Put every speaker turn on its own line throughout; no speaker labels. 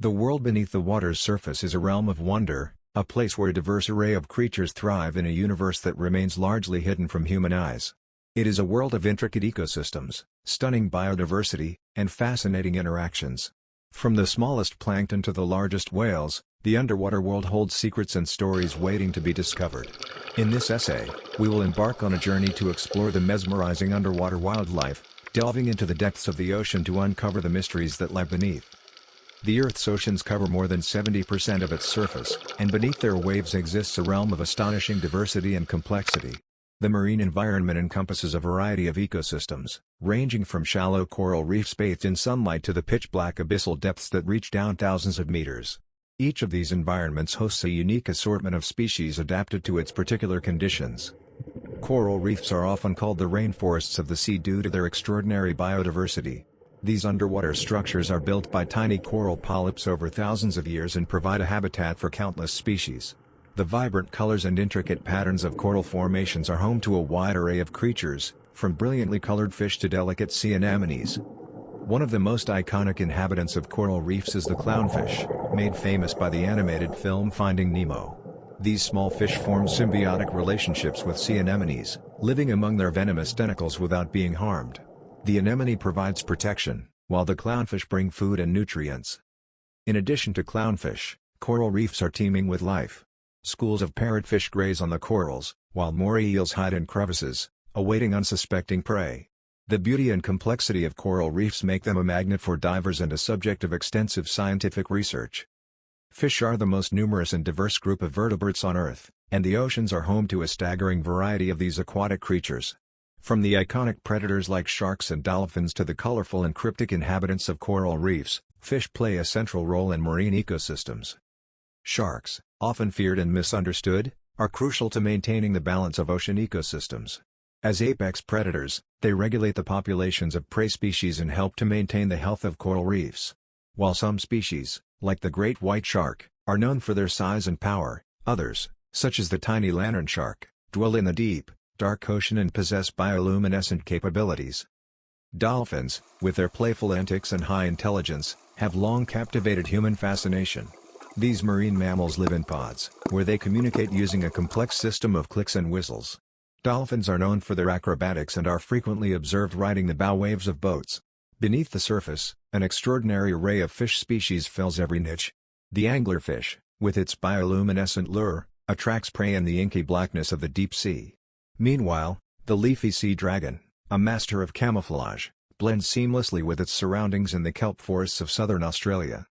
The world beneath the water's surface is a realm of wonder, a place where a diverse array of creatures thrive in a universe that remains largely hidden from human eyes. It is a world of intricate ecosystems, stunning biodiversity, and fascinating interactions. From the smallest plankton to the largest whales, the underwater world holds secrets and stories waiting to be discovered. In this essay, we will embark on a journey to explore the mesmerizing underwater wildlife, delving into the depths of the ocean to uncover the mysteries that lie beneath. The Earth's oceans cover more than 70% of its surface, and beneath their waves exists a realm of astonishing diversity and complexity. The marine environment encompasses a variety of ecosystems, ranging from shallow coral reefs bathed in sunlight to the pitch-black abyssal depths that reach down thousands of meters. Each of these environments hosts a unique assortment of species adapted to its particular conditions. Coral reefs are often called the rainforests of the sea due to their extraordinary biodiversity. These underwater structures are built by tiny coral polyps over thousands of years and provide a habitat for countless species. The vibrant colors and intricate patterns of coral formations are home to a wide array of creatures, from brilliantly colored fish to delicate sea anemones. One of the most iconic inhabitants of coral reefs is the clownfish, made famous by the animated film Finding Nemo. These small fish form symbiotic relationships with sea anemones, living among their venomous tentacles without being harmed. The anemone provides protection, while the clownfish bring food and nutrients. In addition to clownfish, coral reefs are teeming with life. Schools of parrotfish graze on the corals, while moray eels hide in crevices, awaiting unsuspecting prey. The beauty and complexity of coral reefs make them a magnet for divers and a subject of extensive scientific research. Fish are the most numerous and diverse group of vertebrates on Earth, and the oceans are home to a staggering variety of these aquatic creatures. From the iconic predators like sharks and dolphins to the colorful and cryptic inhabitants of coral reefs, fish play a central role in marine ecosystems. Sharks, often feared and misunderstood, are crucial to maintaining the balance of ocean ecosystems. As apex predators, they regulate the populations of prey species and help to maintain the health of coral reefs. While some species, like the great white shark, are known for their size and power, others, such as the tiny lantern shark, dwell in the deep, dark ocean and possess bioluminescent capabilities. Dolphins, with their playful antics and high intelligence, have long captivated human fascination. These marine mammals live in pods, where they communicate using a complex system of clicks and whistles. Dolphins are known for their acrobatics and are frequently observed riding the bow waves of boats. Beneath the surface, an extraordinary array of fish species fills every niche. The anglerfish, with its bioluminescent lure, attracts prey in the inky blackness of the deep sea. Meanwhile, the leafy sea dragon, a master of camouflage, blends seamlessly with its surroundings in the kelp forests of southern Australia.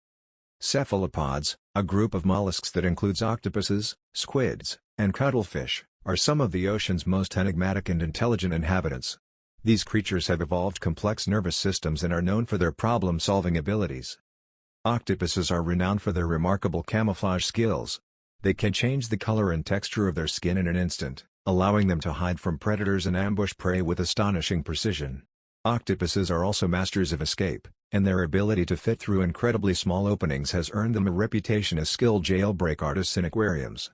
Cephalopods, a group of mollusks that includes octopuses, squids, and cuttlefish, are some of the ocean's most enigmatic and intelligent inhabitants. These creatures have evolved complex nervous systems and are known for their problem-solving abilities. Octopuses are renowned for their remarkable camouflage skills. They can change the color and texture of their skin in an instant, allowing them to hide from predators and ambush prey with astonishing precision. Octopuses are also masters of escape, and their ability to fit through incredibly small openings has earned them a reputation as skilled jailbreak artists in aquariums.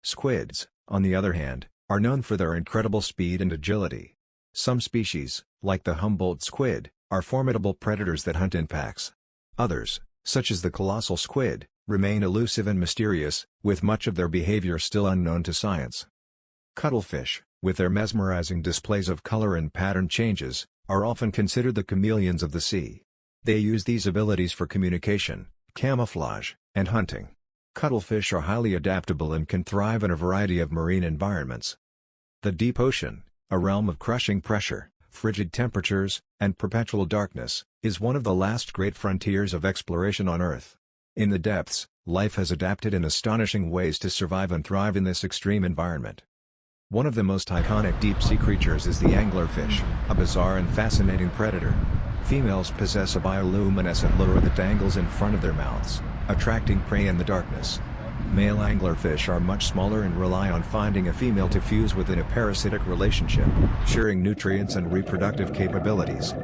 Squids, on the other hand, are known for their incredible speed and agility. Some species, like the Humboldt squid, are formidable predators that hunt in packs. Others, such as the colossal squid, remain elusive and mysterious, with much of their behavior still unknown to science. Cuttlefish, with their mesmerizing displays of color and pattern changes, are often considered the chameleons of the sea. They use these abilities for communication, camouflage, and hunting. Cuttlefish are highly adaptable and can thrive in a variety of marine environments. The deep ocean, a realm of crushing pressure, frigid temperatures, and perpetual darkness, is one of the last great frontiers of exploration on Earth. In the depths, life has adapted in astonishing ways to survive and thrive in this extreme environment. One of the most iconic deep-sea creatures is the anglerfish, a bizarre and fascinating predator. Females possess a bioluminescent lure that dangles in front of their mouths, attracting prey in the darkness. Male anglerfish are much smaller and rely on finding a female to fuse within a parasitic relationship, sharing nutrients and reproductive capabilities.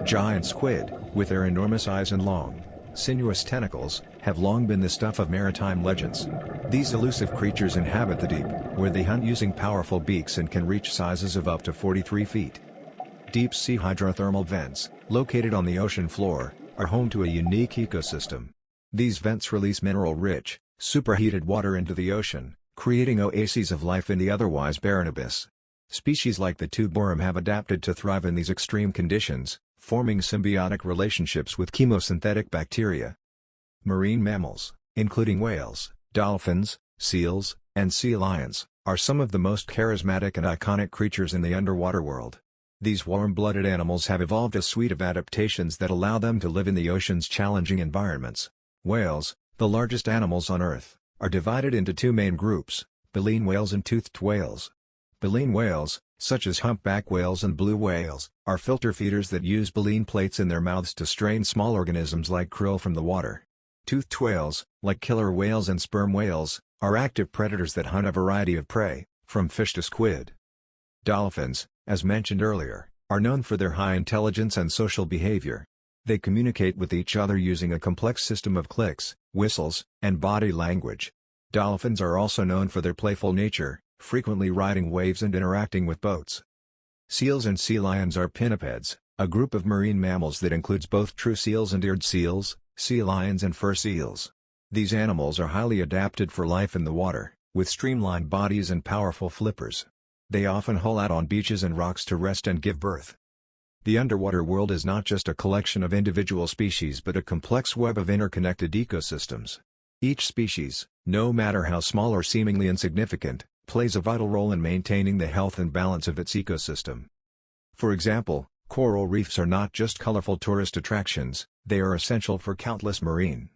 Giant squid, with their enormous eyes and long, sinuous tentacles, have long been the stuff of maritime legends. These elusive creatures inhabit the deep, where they hunt using powerful beaks and can reach sizes of up to 43 feet. Deep-sea hydrothermal vents, located on the ocean floor, are home to a unique ecosystem. These vents release mineral-rich, superheated water into the ocean, creating oases of life in the otherwise barren abyss. Species like the tube worm have adapted to thrive in these extreme conditions, forming symbiotic relationships with chemosynthetic bacteria. Marine mammals, including whales, dolphins, seals, and sea lions, are some of the most charismatic and iconic creatures in the underwater world. These warm-blooded animals have evolved a suite of adaptations that allow them to live in the ocean's challenging environments. Whales, the largest animals on Earth, are divided into two main groups: baleen whales and toothed whales. Baleen whales, such as humpback whales and blue whales, are filter feeders that use baleen plates in their mouths to strain small organisms like krill from the water. Toothed whales, like killer whales and sperm whales, are active predators that hunt a variety of prey, from fish to squid. Dolphins, as mentioned earlier, are known for their high intelligence and social behavior. They communicate with each other using a complex system of clicks, whistles, and body language. Dolphins are also known for their playful nature, frequently riding waves and interacting with boats. Seals and sea lions are pinnipeds, a group of marine mammals that includes both true seals and eared seals, sea lions and fur seals. These animals are highly adapted for life in the water, with streamlined bodies and powerful flippers. They often hole out on beaches and rocks to rest and give birth. The underwater world is not just a collection of individual species but a complex web of interconnected ecosystems. Each species, no matter how small or seemingly insignificant, plays a vital role in maintaining the health and balance of its ecosystem. For example, coral reefs are not just colorful tourist attractions, they are essential for countless marine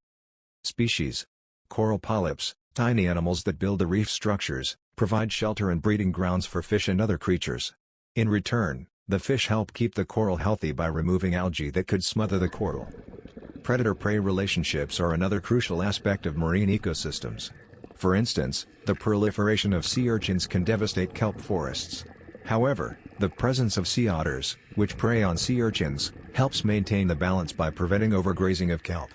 species. Coral polyps, tiny animals that build the reef structures, provide shelter and breeding grounds for fish and other creatures. In return, the fish help keep the coral healthy by removing algae that could smother the coral. Predator-prey relationships are another crucial aspect of marine ecosystems. For instance, the proliferation of sea urchins can devastate kelp forests. However, the presence of sea otters, which prey on sea urchins, helps maintain the balance by preventing overgrazing of kelp.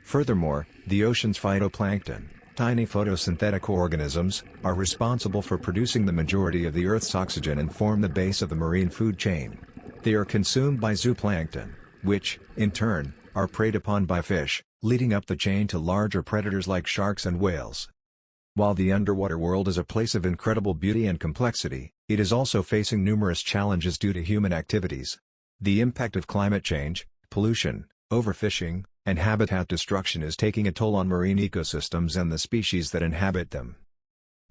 Furthermore, the ocean's phytoplankton, tiny photosynthetic organisms, are responsible for producing the majority of the Earth's oxygen and form the base of the marine food chain. They are consumed by zooplankton, which, in turn, are preyed upon by fish, leading up the chain to larger predators like sharks and whales. While the underwater world is a place of incredible beauty and complexity, it is also facing numerous challenges due to human activities. The impact of climate change, pollution, overfishing, and habitat destruction is taking a toll on marine ecosystems and the species that inhabit them.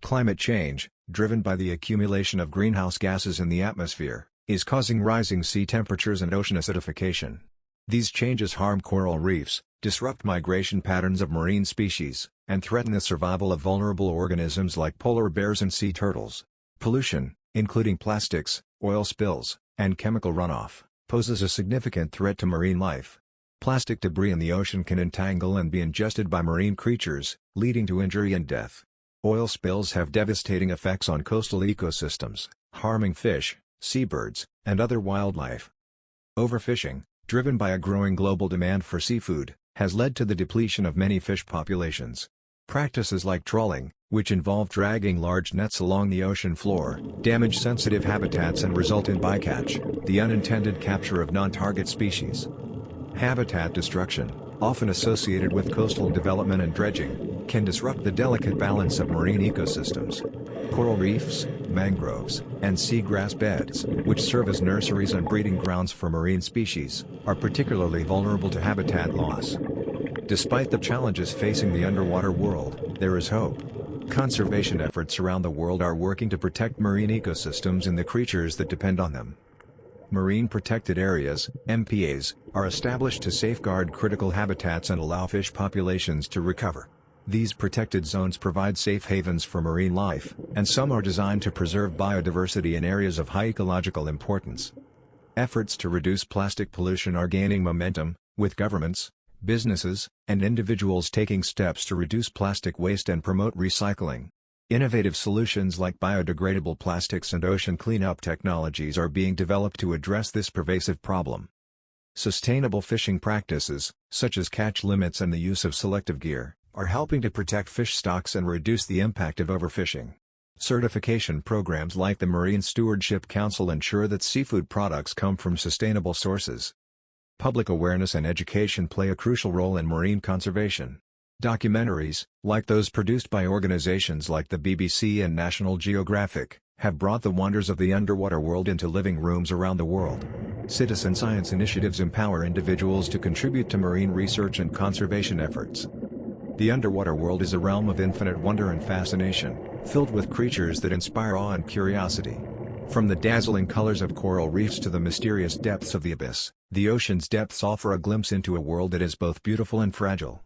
Climate change, driven by the accumulation of greenhouse gases in the atmosphere, is causing rising sea temperatures and ocean acidification. These changes harm coral reefs, disrupt migration patterns of marine species, and threaten the survival of vulnerable organisms like polar bears and sea turtles. Pollution, including plastics, oil spills, and chemical runoff, poses a significant threat to marine life. Plastic debris in the ocean can entangle and be ingested by marine creatures, leading to injury and death. Oil spills have devastating effects on coastal ecosystems, harming fish, seabirds, and other wildlife. Overfishing, driven by a growing global demand for seafood, has led to the depletion of many fish populations. Practices like trawling, which involve dragging large nets along the ocean floor, damage sensitive habitats and result in bycatch, the unintended capture of non-target species. Habitat destruction, often associated with coastal development and dredging, can disrupt the delicate balance of marine ecosystems. Coral reefs, mangroves, and seagrass beds, which serve as nurseries and breeding grounds for marine species, are particularly vulnerable to habitat loss. Despite the challenges facing the underwater world, there is hope. Conservation efforts around the world are working to protect marine ecosystems and the creatures that depend on them. Marine Protected Areas, MPAs, are established to safeguard critical habitats and allow fish populations to recover. These protected zones provide safe havens for marine life, and some are designed to preserve biodiversity in areas of high ecological importance. Efforts to reduce plastic pollution are gaining momentum, with governments, businesses, and individuals taking steps to reduce plastic waste and promote recycling. Innovative solutions like biodegradable plastics and ocean cleanup technologies are being developed to address this pervasive problem. Sustainable fishing practices, such as catch limits and the use of selective gear, are helping to protect fish stocks and reduce the impact of overfishing. Certification programs like the Marine Stewardship Council ensure that seafood products come from sustainable sources. Public awareness and education play a crucial role in marine conservation. Documentaries, like those produced by organizations like the BBC and National Geographic, have brought the wonders of the underwater world into living rooms around the world. Citizen science initiatives empower individuals to contribute to marine research and conservation efforts. The underwater world is a realm of infinite wonder and fascination, filled with creatures that inspire awe and curiosity. From the dazzling colors of coral reefs to the mysterious depths of the abyss, the ocean's depths offer a glimpse into a world that is both beautiful and fragile.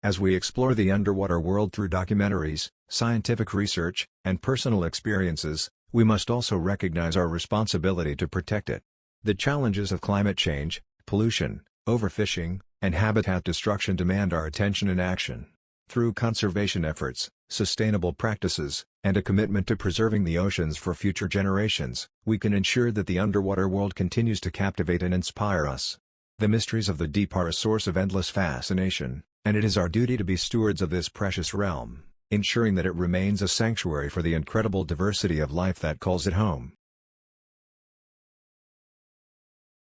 As we explore the underwater world through documentaries, scientific research, and personal experiences, we must also recognize our responsibility to protect it. The challenges of climate change, pollution, overfishing, and habitat destruction demand our attention and action. Through conservation efforts, sustainable practices, and a commitment to preserving the oceans for future generations, we can ensure that the underwater world continues to captivate and inspire us. The mysteries of the deep are a source of endless fascination, and it is our duty to be stewards of this precious realm, ensuring that it remains a sanctuary for the incredible diversity of life that calls it home.